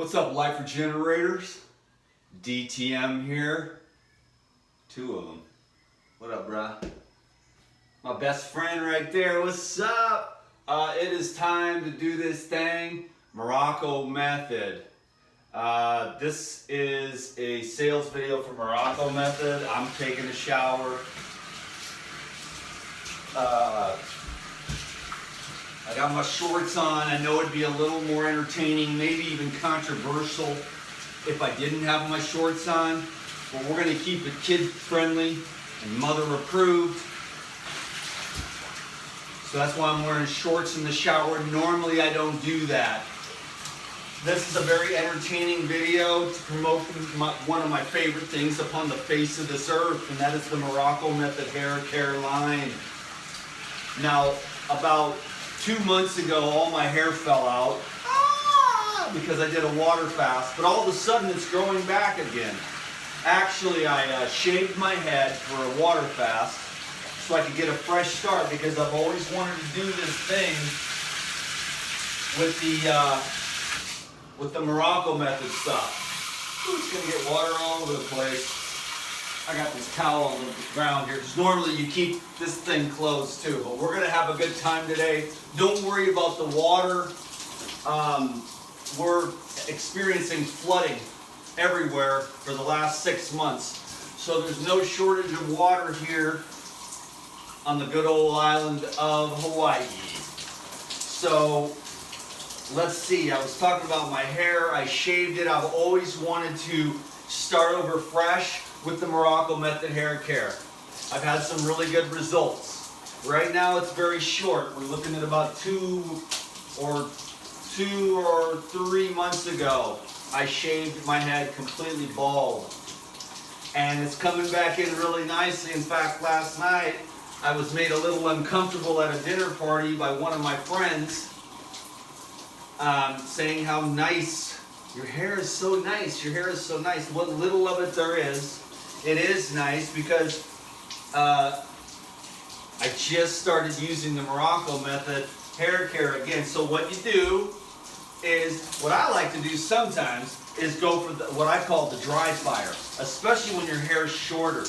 What's up, Life Regenerators? DTM here. Two of them. What up, bruh? My best friend right there. What's up? It is time to do this thing. Morocco Method. This is a sales video for Morocco Method. I'm taking a shower. I got my shorts on. I know it'd be a little more entertaining, maybe even controversial if I didn't have my shorts on. But we're going to keep it kid friendly and mother approved. So that's why I'm wearing shorts in the shower. Normally I don't do that. This is a very entertaining video to promote one of my favorite things upon the face of this earth, and that is the Morocco Method hair care line. Now, about 2 months ago, all my hair fell out because I did a water fast, but all of a sudden it's growing back again. Actually, I shaved my head for a water fast so I could get a fresh start, because I've always wanted to do this thing with the Morocco Method stuff. Ooh, it's gonna get water all over the place. I got this towel on the ground here, because normally you keep this thing closed too, but we're gonna have a good time today. Don't worry about the water. We're experiencing flooding everywhere for the last 6 months. So there's no shortage of water here on the good old island of Hawaii. So let's see, I was talking about my hair. I shaved it. I've always wanted to start over fresh with the Morocco Method hair care. I've had some really good results. Right now it's very short. We're looking at about two or 3 months ago, I shaved my head completely bald. And it's coming back in really nicely. In fact, last night I was made a little uncomfortable at a dinner party by one of my friends, saying how nice, your hair is so nice, your hair is so nice. What little of it there is, it is nice, because I just started using the Morocco Method hair care again. So what you do is, what I like to do sometimes is go for what I call the dry fire, especially when your hair is shorter.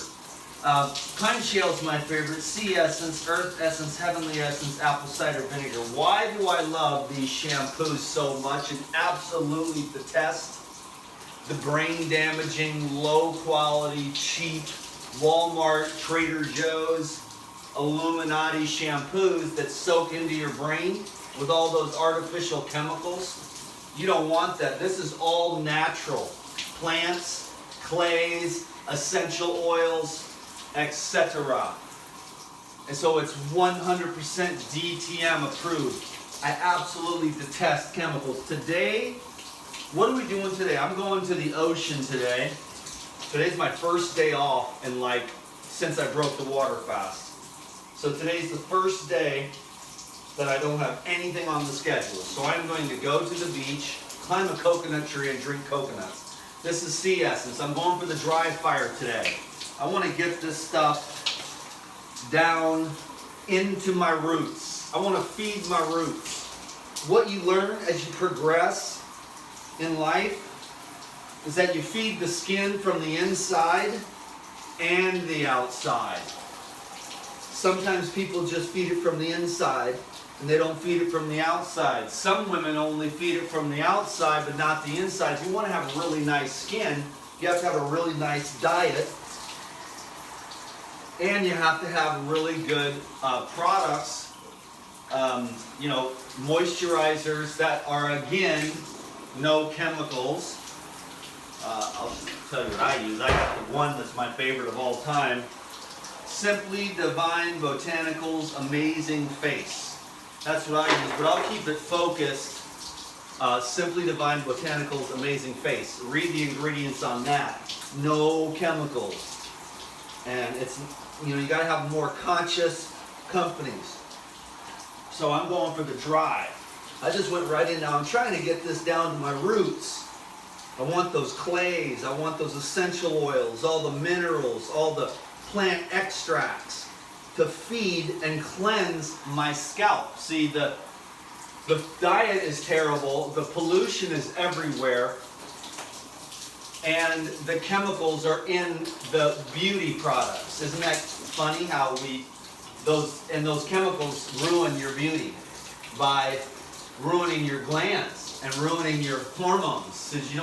Pine Shale is my favorite. Sea Essence, Earth Essence, Heavenly Essence, Apple Cider Vinegar. Why do I love these shampoos so much and absolutely detest the brain damaging, low quality, cheap Walmart, Trader Joe's, Illuminati shampoos that soak into your brain with all those artificial chemicals? You don't want that. This is all natural. Plants, clays, essential oils, etc. And so it's 100% DTM approved. I absolutely detest chemicals. Today, what are we doing today? I'm going to the ocean today. Today's my first day off since I broke the water fast. So today's the first day that I don't have anything on the schedule. So I'm going to go to the beach, climb a coconut tree, and drink coconuts. This is Sea Essence. I'm going for the dry fire today. I want to get this stuff down into my roots. I want to feed my roots. What you learn as you progress in life is that you feed the skin from the inside and the outside. Sometimes people just feed it from the inside and they don't feed it from the outside. Some women only feed it from the outside but not the inside. If you want to have really nice skin, you have to have a really nice diet, and you have to have really good products, moisturizers that are, again, no chemicals. I'll tell you what I use. I got the one that's my favorite of all time. Simply Divine Botanicals Amazing Face. That's what I use, but I'll keep it focused. Simply Divine Botanicals Amazing Face. Read the ingredients on that. No chemicals. And it's, you gotta have more conscious companies. So I'm going for the dry. I just went right in now. I'm trying to get this down to my roots. I want those clays, I want those essential oils, all the minerals, all the plant extracts to feed and cleanse my scalp. See, The diet is terrible, the pollution is everywhere, and the chemicals are in the beauty products. Isn't that funny how those chemicals ruin your beauty by ruining your glands and ruining your hormones. Since you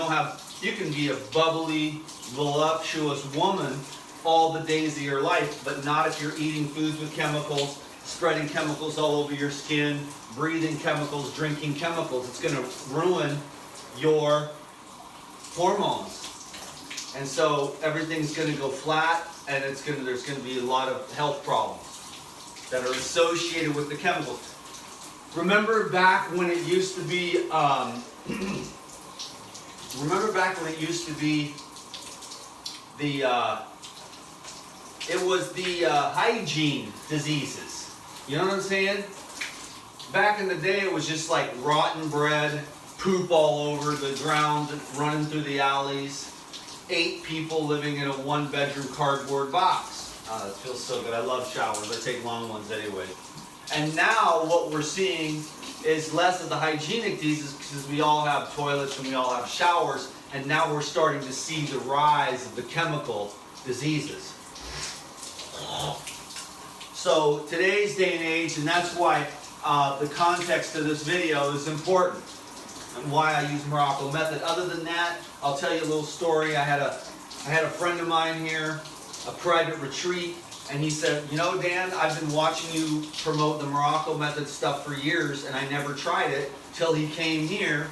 can be a bubbly, voluptuous woman all the days of your life, but not if you're eating foods with chemicals, spreading chemicals all over your skin, breathing chemicals, drinking chemicals. It's going to ruin your hormones. And so everything's going to go flat, and there's going to be a lot of health problems that are associated with the chemicals. Remember back when it used to be, it was the hygiene diseases. You know what I'm saying? Back in the day, it was just like rotten bread, poop all over the ground, running through the alleys, 8 people living in a 1-bedroom cardboard box. It feels so good. I love showers. I take long ones anyway. And now what we're seeing is less of the hygienic diseases because we all have toilets and we all have showers. And now we're starting to see the rise of the chemical diseases. So today's day and age, and that's why the context of this video is important and why I use Morocco Method. Other than that, I'll tell you a little story. I had a friend of mine here, a private retreat, and he said, you know, Dan, I've been watching you promote the Morocco Method stuff for years, and I never tried it till he came here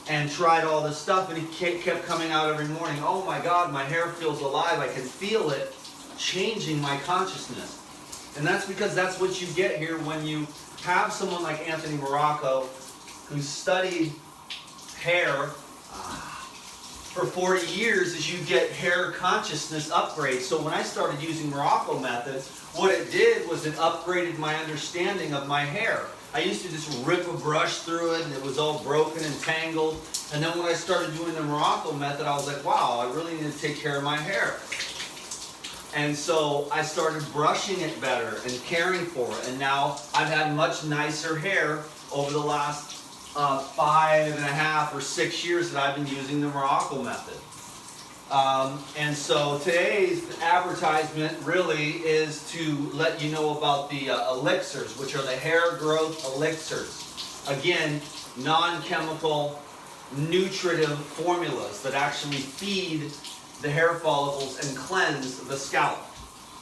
and tried all this stuff, and he kept coming out every morning. Oh my God, my hair feels alive. I can feel it changing my consciousness. And that's because that's what you get here when you have someone like Anthony Morocco who studied hair for 40 years, is you get hair consciousness upgrades. So when I started using Morocco Method, what it did was it upgraded my understanding of my hair. I used to just rip a brush through it and it was all broken and tangled. And then when I started doing the Morocco Method, I was like, wow, I really need to take care of my hair. And so I started brushing it better and caring for it. And now I've had much nicer hair over the last 5.5 or 6 years that I've been using the Morocco Method. And so today's advertisement really is to let you know about the elixirs, which are the hair growth elixirs. Again, non-chemical, nutritive formulas that actually feed the hair follicles and cleanse the scalp.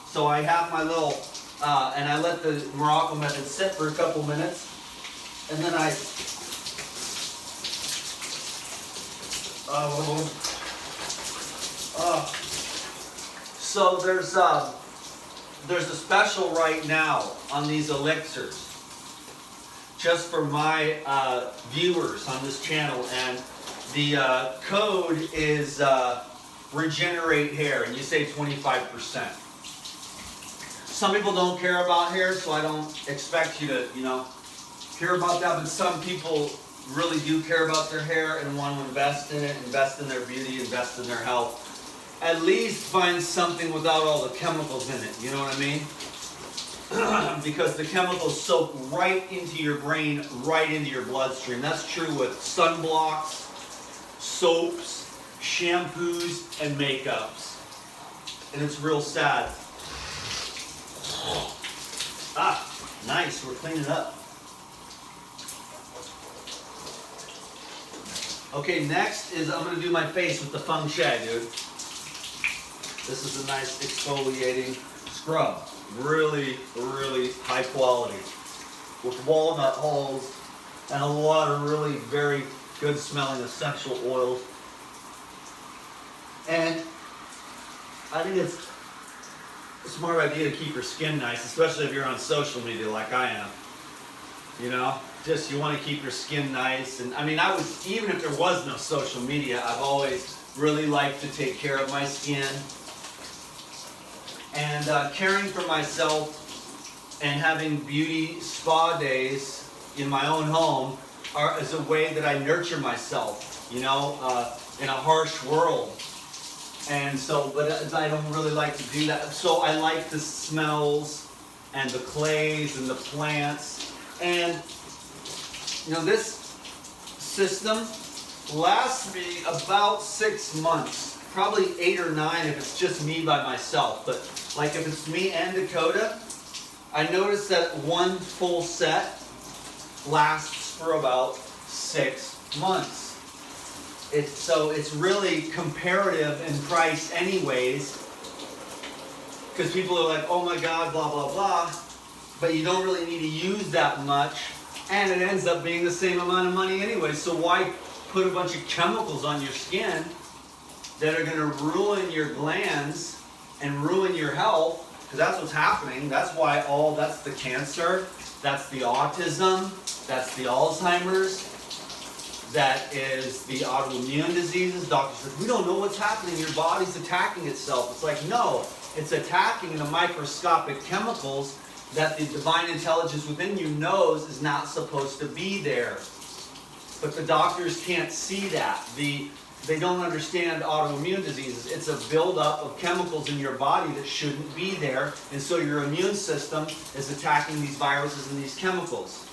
So I have my little, and I let the Morocco Method sit for a couple minutes, and then so there's a special right now on these elixirs, just for my viewers on this channel, and the code is regenerate hair, and you save 25%. Some people don't care about hair, so I don't expect you to, care about that, but some people really do care about their hair and want to invest in it, invest in their beauty, invest in their health. At least find something without all the chemicals in it, you know what I mean? Because the chemicals soak right into your brain, right into your bloodstream. That's true with sunblocks, soaps, shampoos, and makeups. And it's real sad. Nice, we're cleaning up. Okay, next is I'm going to do my face with the Feng Shui, dude. This is a nice exfoliating scrub. Really, really high quality. With walnut hulls and a lot of really very good smelling essential oils. And I think it's a smart idea to keep your skin nice, especially if you're on social media like I am. Just you want to keep your skin nice. And I mean, even if there was no social media, I've always really liked to take care of my skin. And caring for myself and having beauty spa days in my own home is a way that I nurture myself, in a harsh world. And so, but I don't really like to do that. So I like the smells and the clays and the plants. And, You know, this system lasts me about 6 months, probably 8 or 9 if it's just me by myself. But like if it's me and Dakota, I noticed that one full set lasts for about 6 months. So it's really comparative in price anyways, because people are like, oh my God, blah, blah, blah, but you don't really need to use that much, and it ends up being the same amount of money anyway. So why put a bunch of chemicals on your skin that are going to ruin your glands and ruin your health? Because that's what's happening. That's why that's the cancer, that's the autism, that's the Alzheimer's, that is the autoimmune diseases. Doctors say, we don't know what's happening. Your body's attacking itself. It's like, no, it's attacking the microscopic chemicals that the divine intelligence within you knows is not supposed to be there. But the doctors can't see that. They don't understand autoimmune diseases. It's a buildup of chemicals in your body that shouldn't be there. And so your immune system is attacking these viruses and these chemicals.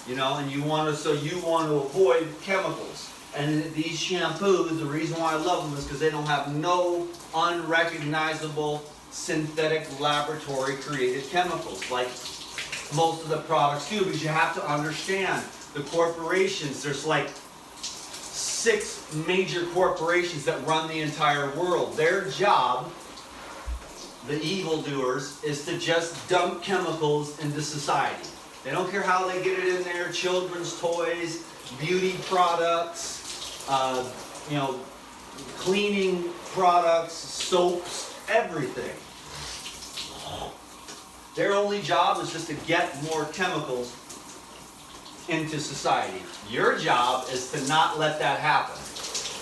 You know, and you want to avoid chemicals. And these shampoos, the reason why I love them is because they don't have no unrecognizable synthetic laboratory created chemicals like most of the products do. Because you have to understand the corporations. There's like 6 major corporations that run the entire world. Their job, the evildoers, is to just dump chemicals into society. They don't care how they get it in there. Children's toys, beauty products, you know, cleaning products, soaps, everything. Their only job is just to get more chemicals into society. Your job is to not let that happen,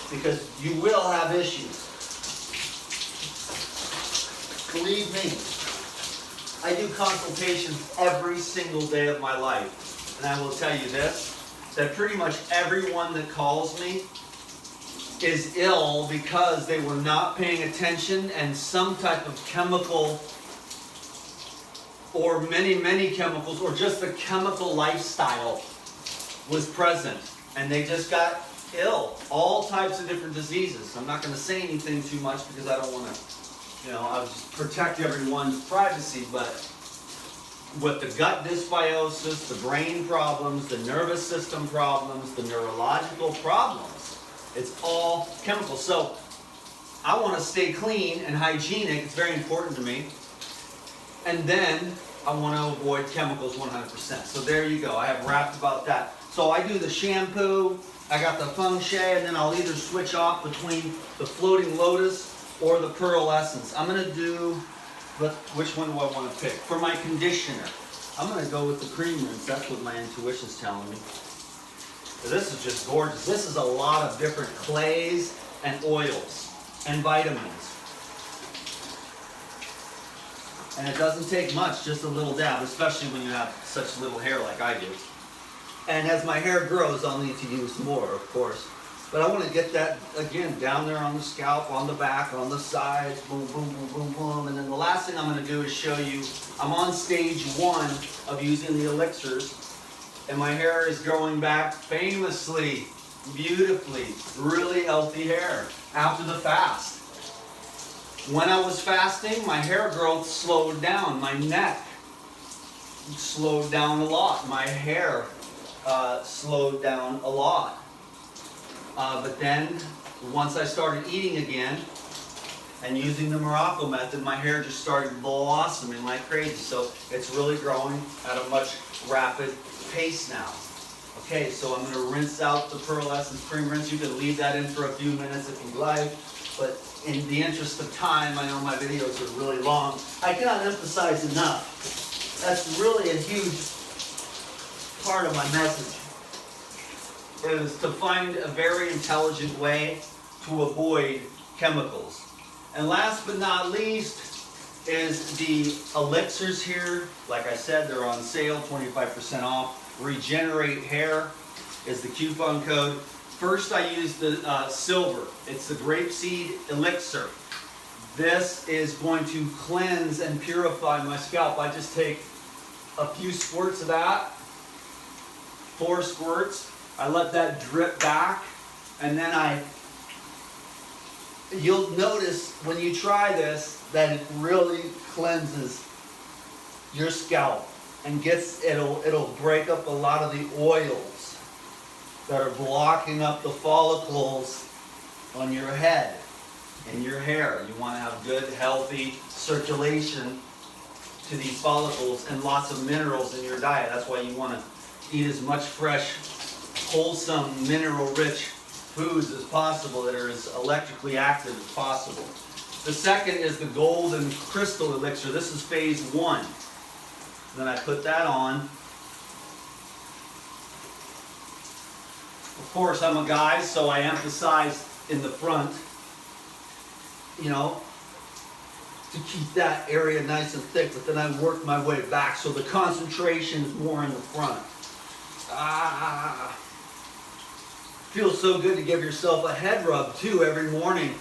because you will have issues. Believe me. I do consultations every single day of my life. And I will tell you this, that pretty much everyone that calls me is ill because they were not paying attention and some type of chemical or many chemicals or just the chemical lifestyle was present. And they just got ill. All types of different diseases. I'm not going to say anything too much because I don't want to, you know, I'll just protect everyone's privacy, but with the gut dysbiosis, the brain problems, the nervous system problems, the neurological problems, it's all chemicals. So I want to stay clean and hygienic. It's very important to me. And then I want to avoid chemicals 100%. So there you go. I have rapped about that. So I do the shampoo, I got the Feng Shui, and then I'll either switch off between the Floating Lotus or the Pearl Essence. I'm going to do, which one do I want to pick? For my conditioner, I'm going to go with the cream rinse. That's what my intuition's telling me. This is just gorgeous. This is a lot of different clays and oils and vitamins. And it doesn't take much, just a little dab, especially when you have such little hair like I do. And as my hair grows, I'll need to use more, of course. But I want to get that, again, down there on the scalp, on the back, on the sides, boom, boom, boom, boom, boom. And then the last thing I'm going to do is show you, I'm on stage 1 of using the elixirs. And my hair is growing back famously, beautifully, really healthy hair after the fast. When I was fasting, my hair growth slowed down. My neck slowed down a lot. My hair slowed down a lot. But then, once I started eating again and using the Morocco method, my hair just started blossoming like crazy. So it's really growing at a much rapid pace now. Okay, so I'm going to rinse out the Pearl Essence Cream Rinse. You can leave that in for a few minutes if you like. But in the interest of time, I know my videos are really long. I cannot emphasize enough. That's really a huge part of my message, is to find a very intelligent way to avoid chemicals. And last but not least is the elixirs here. Like I said, they're on sale, 25% off. Regenerate Hair is the coupon code. First I use the silver. It's the grapeseed elixir. This is going to cleanse and purify my scalp. I just take a few squirts of that 4 squirts. I let that drip back, and then you'll notice when you try this that it really cleanses your scalp and it'll break up a lot of the oils that are blocking up the follicles on your head and your hair. You want to have good, healthy circulation to these follicles and lots of minerals in your diet. That's why you want to eat as much fresh, wholesome, mineral-rich foods as possible that are as electrically active as possible. The second is the Golden Crystal Elixir. This is phase 1. Then I put that on. Of course, I'm a guy, so I emphasize in the front, you know, to keep that area nice and thick, but then I work my way back, so the concentration is more in the front. Feels so good to give yourself a head rub too every morning.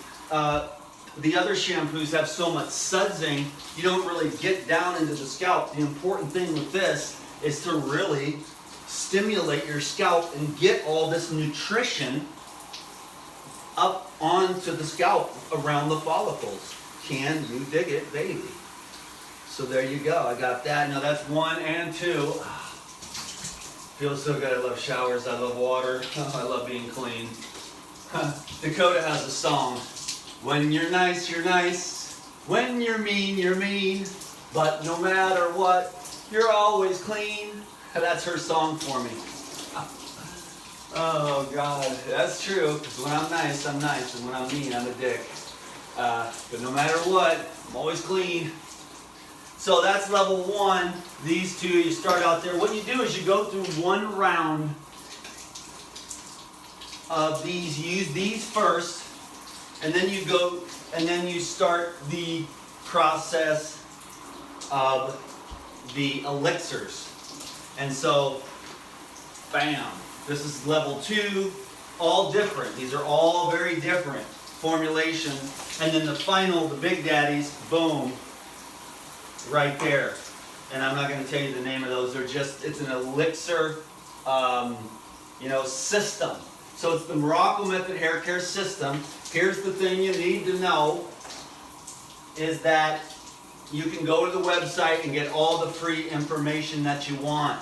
The other shampoos have so much sudsing, you don't really get down into the scalp. The important thing with this is to really stimulate your scalp and get all this nutrition up onto the scalp around the follicles. Can you dig it, baby? So there you go. I got that. Now that's 1 and 2. Feels so good. I love showers. I love water. I love being clean. Dakota has a song. When you're nice, you're nice. When you're mean, but no matter what, you're always clean. That's her song for me. Oh, God. That's true, because when I'm nice, I'm nice. And when I'm mean, I'm a dick. But no matter what, I'm always clean. So that's level 1. These 2, you start out there. What you do is you go through 1 round of these. You use these first. And then you start the process of the elixirs. And so, bam, this is level 2, all different. These are all very different formulation. And then the final, the big daddies, boom, right there. And I'm not going to tell you the name of those. It's an elixir, system. So it's the Morocco Method Hair Care System. Here's the thing you need to know is that you can go to the website and get all the free information that you want.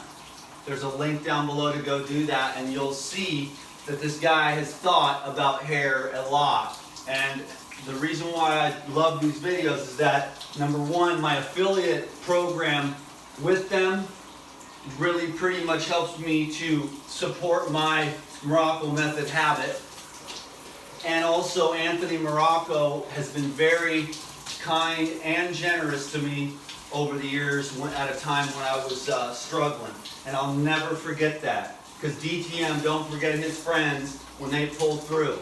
There's a link down below to go do that, and you'll see that this guy has thought about hair a lot. And the reason why I love these videos is that, number 1, my affiliate program with them really pretty much helps me to support my Morocco Method habit. And also Anthony Morocco has been very kind and generous to me over the years at a time when I was struggling. And I'll never forget that. Because DTM, don't forget his friends when they pulled through.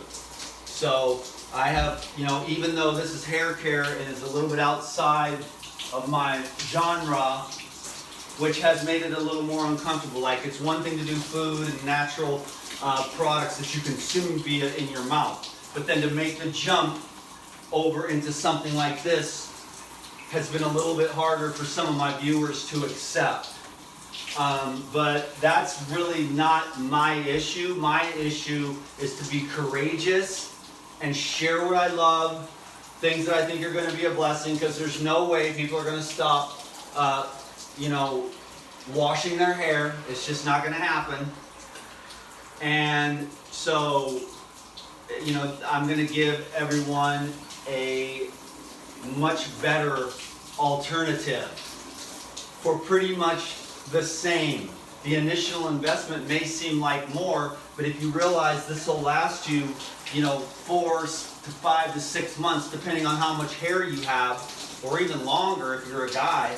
So I have, even though this is hair care and is a little bit outside of my genre, which has made it a little more uncomfortable. Like, it's one thing to do food and natural products that you consume in your mouth. But then to make the jump over into something like this has been a little bit harder for some of my viewers to accept. But that's really not my issue. My issue is to be courageous and share what I love, things that I think are going to be a blessing, because there's no way people are going to stop, washing their hair. It's just not going to happen. And so, I'm going to give everyone a much better alternative for pretty much the same. The initial investment may seem like more, but if you realize this will last you, 4 to 5 to 6 months, depending on how much hair you have, or even longer if you're a guy,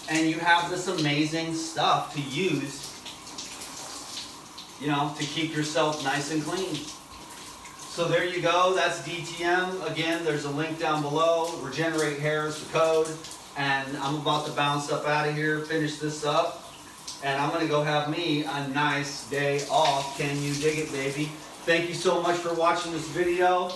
and you have this amazing stuff to use, to keep yourself nice and clean. So there you go, that's DTM. Again, there's a link down below. Regenerate Hair is the code. And I'm about to bounce up out of here, finish this up. And I'm gonna go have me a nice day off. Can you dig it, baby? Thank you so much for watching this video.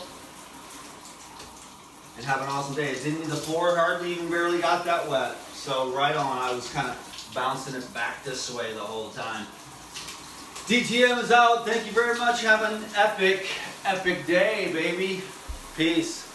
And have an awesome day. The floor hardly even barely got that wet. So right on, I was kind of bouncing it back this way the whole time. DTM is out. Thank you very much. Have an epic, epic day, baby. Peace.